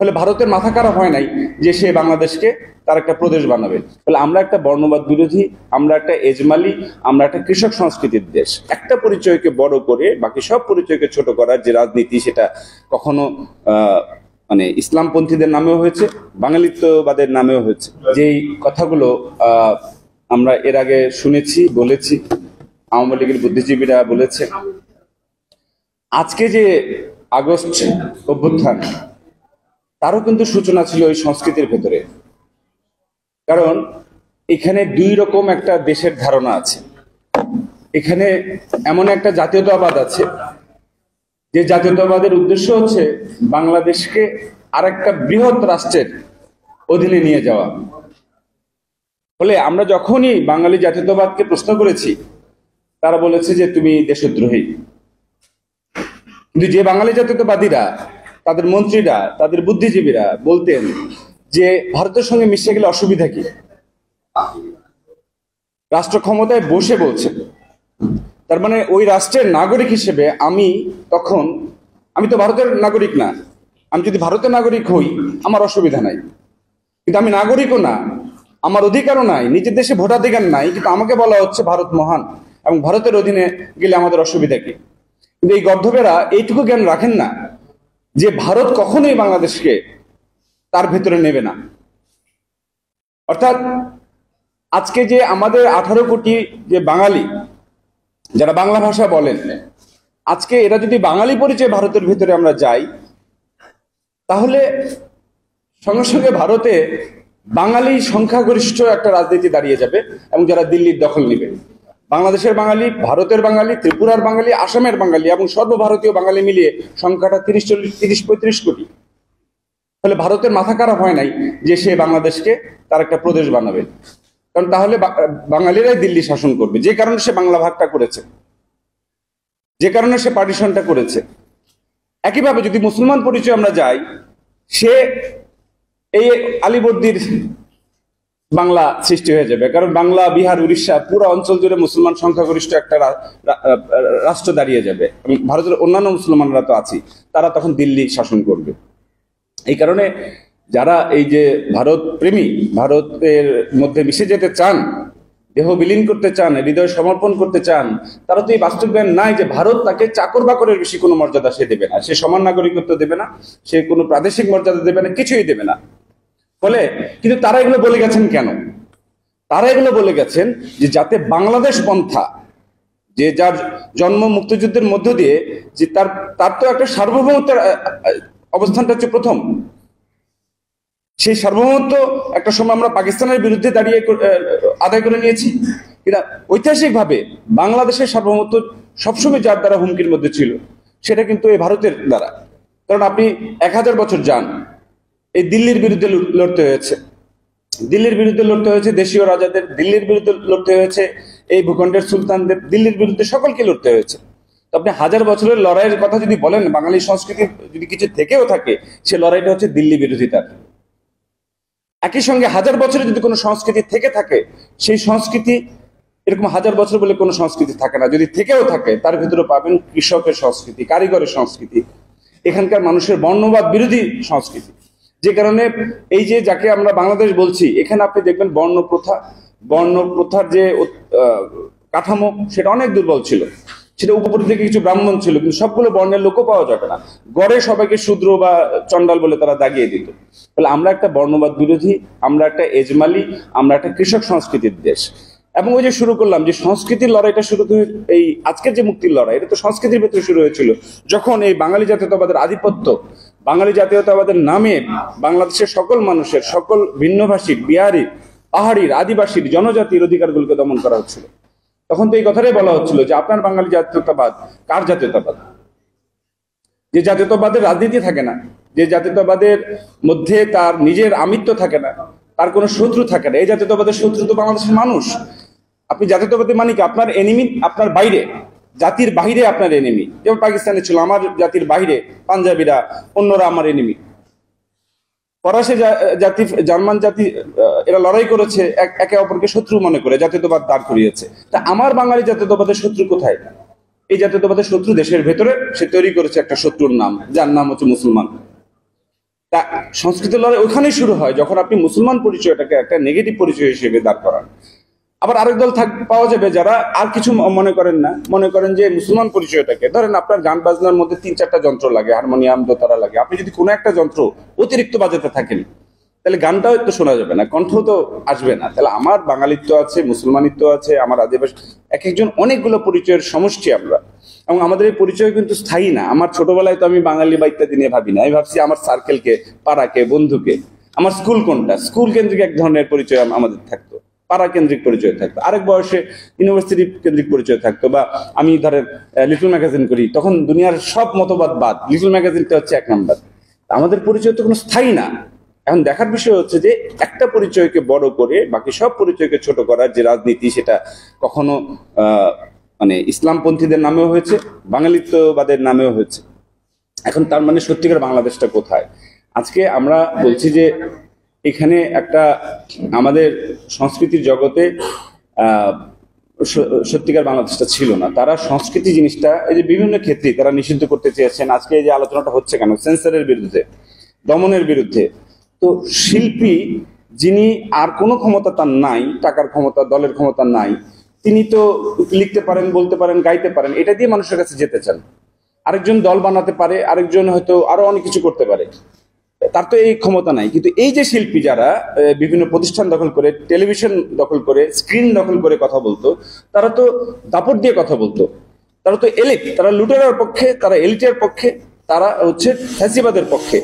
ফলে ভারতের মাথা খারাপ হয় নাই যে সে বাংলাদেশকে তার একটা প্রদেশ বানাবে। ফলে আমরা একটা বর্ণবাদ বিরোধী, আমরা একটা এজমালি, আমরা একটা কৃষক সংস্কৃতির দেশ। একটা পরিচয়কে বড় করে বাকি সব পরিচয়কে ছোট করার যে রাজনীতি, সেটা কখনো মানে ইসলামপন্থীদের নামেও হয়েছে, বাঙালিত্ববাদের নামেও হয়েছে। যেই কথাগুলো আমরা এর আগে শুনেছি, বলেছি, আওয়ামী লীগের বুদ্ধিজীবীরা বলেছে, আজকে যে আগস্ট অভ্যুত্থান, তারও কিন্তু সূচনা ছিল ওই সংস্কৃতির ভেতরে। কারণ এখানে দুই রকম একটা দেশের ধারণা আছে। এখানে এমন একটা জাতীয়তাবাদ আছে যে জাতীয়তাবাদের উদ্দেশ্য হচ্ছে বাংলাদেশকে আর একটা বৃহৎ রাষ্ট্রের অধীনে নিয়ে যাওয়া। ফলে আমরা যখনই বাঙালি জাতীয়তাবাদকে প্রশ্ন করেছি, তারা বলেছে যে তুমি দেশদ্রোহী। কিন্তু যে বাঙালি জাতীয়তাবাদীরা, তাদের মন্ত্রীরা, তাদের বুদ্ধিজীবীরা বলতেন যে ভারতের সঙ্গে মিশে গেলে অসুবিধা কি, রাষ্ট্র ক্ষমতায় বসে বলছে, তার মানে ওই রাষ্ট্রের নাগরিক হিসেবে আমি তো ভারতের নাগরিক না, আমি যদি ভারতের নাগরিক হই আমার অসুবিধা নাই, কিন্তু আমি নাগরিকও না, আমার অধিকারও নাই, নিজের দেশে ভোটাধিকার নাই, কিন্তু আমাকে বলা হচ্ছে ভারত মহান এবং ভারতের অধীনে গেলে আমাদের অসুবিধা কি। কিন্তু এই গর্ধবেরা এইটুকু জ্ঞান রাখেন না যে ভারত কখনোই বাংলাদেশকে তার ভেতরে নেবে না। অর্থাৎ আজকে যে আমাদের 18 কোটি যে বাঙালি যারা বাংলা ভাষা বলেন, আজকে এরা যদি বাঙালি পরিচয় ভারতের ভিতরে আমরা যাই, তাহলে সঙ্গে সঙ্গে ভারতে বাঙালি সংখ্যাগরিষ্ঠ একটা রাজনীতি দাঁড়িয়ে যাবে এবং যারা দিল্লির দখল নেবে। বাংলাদেশের বাঙালি, ভারতের বাঙালি, ত্রিপুরার বাঙালি, আসামের বাঙালি এবং সর্বভারতীয় বাঙালি মিলিয়ে সংখ্যাটা 30-35 কোটি। ফলে ভারতের মাথা খারাপ হয় নাই যে সে বাংলাদেশকে তার একটা প্রদেশ বানাবে। কারণ তাহলে বাঙালিরাই দিল্লি শাসন করবে, যে কারণে সে বাংলা ভাগটা করেছে, যে কারণে সে পার্টিশনটা করেছে। একইভাবে যদি মুসলমান পরিচয় আমরা যাই, সে এই আলীবর্দীর বাংলা সৃষ্টি হয়ে যাবে। কারণ বাংলা, বিহার, উড়িষ্যা পুরো অঞ্চল জুড়ে মুসলমান সংখ্যাগরিষ্ঠ একটা রাষ্ট্র দাঁড়িয়ে যাবে। ভারতের অন্যান্য মুসলমানরা তো আছি, তারা তখন দিল্লি শাসন করবে। এই কারণে যারা এই যে ভারত প্রেমী, ভারতের মধ্যে মিশে যেতে চান, দেহ বিলীন করতে চান, হৃদয় সমর্পণ করতে চান, তারা তো এই বাস্তব জ্ঞান নাই যে ভারত তাকে চাকর বাকরের বেশি কোনো মর্যাদা সে দেবে না, সে সমান নাগরিকত্ব দেবে না, সে কোনো প্রাদেশিক মর্যাদা দেবে না, কিছুই দেবে না। ফলে কিন্তু তারা এগুলো বলে গেছেন কেন? তারা এগুলো বলে গেছেন যে যাতে বাংলাদেশ পন্থা, যে যার জন্ম মুক্তিযুদ্ধের মধ্য দিয়ে, যে তার তো একটা সার্বভৌমত্বের অবস্থানটা হচ্ছে প্রথম। সেই সার্বভৌমত্ব একটা সময় আমরা পাকিস্তানের বিরুদ্ধে দাঁড়িয়ে আদায় করে নিয়েছি, কিন্তু ঐতিহাসিকভাবে বাংলাদেশের সার্বভৌমত্ব সবসময় যার দ্বারা হুমকির মধ্যে ছিল, সেটা কিন্তু এই ভারতের দ্বারা। কারণ আপনি 1000 বছর যান, এই দিল্লির বিরুদ্ধে লড়তে হয়েছে, দিল্লির বিরুদ্ধে লড়তে হয়েছে দেশীয় রাজাদের, দিল্লির বিরুদ্ধে লড়তে হয়েছে এই ভূখণ্ডের সুলতানদের, দিল্লির বিরুদ্ধে সকলকে লড়তে হয়েছে। তো আপনি 1000 বছরের লড়াইয়ের কথা যদি বলেন, বাঙালি সংস্কৃতি যদি কিছু থেকেও থাকে, সে লড়াইটা হচ্ছে দিল্লি বিরোধিতার। একই সঙ্গে 1000 বছরে যদি কোনো সংস্কৃতি থেকে থাকে, সেই সংস্কৃতি এরকম 1000 বছর বলে কোনো সংস্কৃতি থাকে না। যদি থেকেও থাকে, তার ভিতরে পাবেন কৃষকের সংস্কৃতি, কারিগরের সংস্কৃতি, এখানকার মানুষের বর্ণবাদ বিরোধী সংস্কৃতি। যে কারণে এই যে যাকে আমরা বাংলাদেশ বলছি, এখানে আপনি দেখবেন বর্ণপ্রথার যে কাঠামো, সেটা অনেক দুর্বল ছিল। সেটা উপরে থেকে কিছু ব্রাহ্মণ ছিল, কিন্তু সবগুলো বর্ণের লোকও পাওয়া যাবে না। গড়ে সবাইকে শূদ্র বা চন্ডাল বলে তারা দাগিয়ে দিত। তাহলে আমরা একটা বর্ণবাদ বিরোধী, আমরা একটা এজমালি, আমরা একটা কৃষক সংস্কৃতির দেশ। এবং ওই যে শুরু করলাম যে সংস্কৃতির লড়াইটা শুরু করে, এই আজকের যে মুক্তির লড়াই, এটা তো সংস্কৃতির ভেতরে শুরু হয়েছিল, যখন এই বাঙালি জাতীয়তাবাদের আধিপত্য, বাঙালি জাতীয়তাবাদের নামে বাংলাদেশের সকল মানুষের, সকল ভিন্নভাষীর, বিহারি, পাহাড়ির, আদিবাসীর, জনজাতির অধিকারগুলোকে দমন করা হচ্ছিল। তখন তো এই কথাটাই বলা হচ্ছিল যে আপনার বাঙালি জাতীয়তাবাদ কার জাতীয়তাবাদ? যে জাতীয়তাবাদের রাজনীতি থাকে না, যে জাতীয়তাবাদের মধ্যে তার নিজের আমিত্ব থাকে না, তার কোনো শত্রু থাকে না। এই জাতীয়তাবাদের শত্রু তো বাংলাদেশের মানুষ। আপনি জাতীয়তাবাদী মানে কি? আপনার এনিমি আপনার বাইরে, জাতির বাইরে আপনার এনিমি। যেমন পাকিস্তানে ছিল, আমার জাতির বাইরে পাঞ্জাবিরা, অন্যরা আমার এনিমি। ফরাসি জাতি, জার্মান জাতি, এরা লড়াই করেছে, একে অপরকে শত্রু মনে করে জাতীয়তাবাদ দাঁড় করিয়েছে। তা আমার বাঙালি জাতীয়তাবাদের শত্রু কোথায়? এই জাতীয়তাবাদের শত্রু দেশের ভেতরে সে তৈরি করেছে একটা শত্রুর নাম, যার নাম হচ্ছে মুসলমান। তা সংস্কৃতি লড়াই ওখানেই শুরু হয় যখন আপনি মুসলমান পরিচয়টাকে একটা নেগেটিভ পরিচয় হিসেবে দাঁড় করান। আবার আরেক দল পাওয়া যাবে যারা আর কিছু মনে করেন না, মনে করেন যে মুসলমান পরিচয়টাকে, ধরেন আপনার গান বাজনার মধ্যে 3-4টা যন্ত্র লাগে, হারমোনিয়াম, দোতারা লাগে, আপনি যদি কোনো একটা যন্ত্র অতিরিক্ত বাজাতে থাকেন তাহলে গানটাও একটু শোনা যাবে না, কণ্ঠ তো আসবে না। তাহলে আমার বাঙালিত্ব আছে, মুসলমানিত্ব আছে, আমার আদিবাসী, এক একজন অনেকগুলো পরিচয়ের সমষ্টি আমরা, এবং আমাদের এই পরিচয় কিন্তু স্থায়ী না। আমার ছোটবেলায় তো আমি বাঙালি বা ইত্যাদি নিয়ে ভাবি না, আমি ভাবছি আমার সার্কেলকে, পাড়াকে, বন্ধুকে, আমার স্কুল কোনটা, স্কুল কেন্দ্রিক এক ধরনের পরিচয় আমাদের থাকতো, পাড়া কেন্দ্রিক পরিচয় থাকতো, আরেক বয়সে ইউনিভার্সিটি কেন্দ্রিক পরিচয় থাকতো, বা আমি ধরেন লিটল ম্যাগাজিন করি, তখন দুনিয়ার সব মতবাদ বাদ, লিটল ম্যাগাজিনটা হচ্ছে 1 নাম্বার। আমাদের পরিচয় তো কোনো স্থায়ী না। এখন দেখার বিষয় হচ্ছে যে একটা পরিচয়কে বড় করে বাকি সব পরিচয়কে ছোট করার যে রাজনীতি, সেটা কখনো মানে ইসলামপন্থীদের নামেও হয়েছে, বাঙালিত্ববাদের নামেও হয়েছে। এখন তার মানে সত্যিকার বাংলাদেশটা কোথায়? আজকে আমরা বলছি যে এখানে একটা আমাদের সংস্কৃতির জগতে সত্যিকার বাংলাদেশটা ছিল না। তারা সংস্কৃতি জিনিসটা এই যে বিভিন্ন ক্ষেত্রে তারা নিষিদ্ধ করতে চেয়েছেন। আজকে এই যে আলোচনাটা হচ্ছে কেন? সেন্সরের বিরুদ্ধে, দমনের বিরুদ্ধে। তো শিল্পী যিনি আর কোনো ক্ষমতা তার নাই, টাকার ক্ষমতা, দলের ক্ষমতা নাই, তিনি তো লিখতে পারেন, বলতে পারেন, গাইতে পারেন, এটা দিয়ে মানুষের কাছে যেতে চান। আরেকজন দল বানাতে পারে, আরেকজন হয়তো আরো অনেক কিছু করতে পারে, তার তো এই ক্ষমতা নাই। কিন্তু এই যে শিল্পী যারা বিভিন্ন প্রতিষ্ঠান দখল করে, টেলিভিশন দখল করে, স্ক্রিন দখল করে কথা বলতো, তারা তো দাপট দিয়ে কথা বলতো, তারা তো এলিট, তারা লুটেরার পক্ষে, তারা এলিটের পক্ষে, তারা হচ্ছে ফ্যাসিবাদের পক্ষে।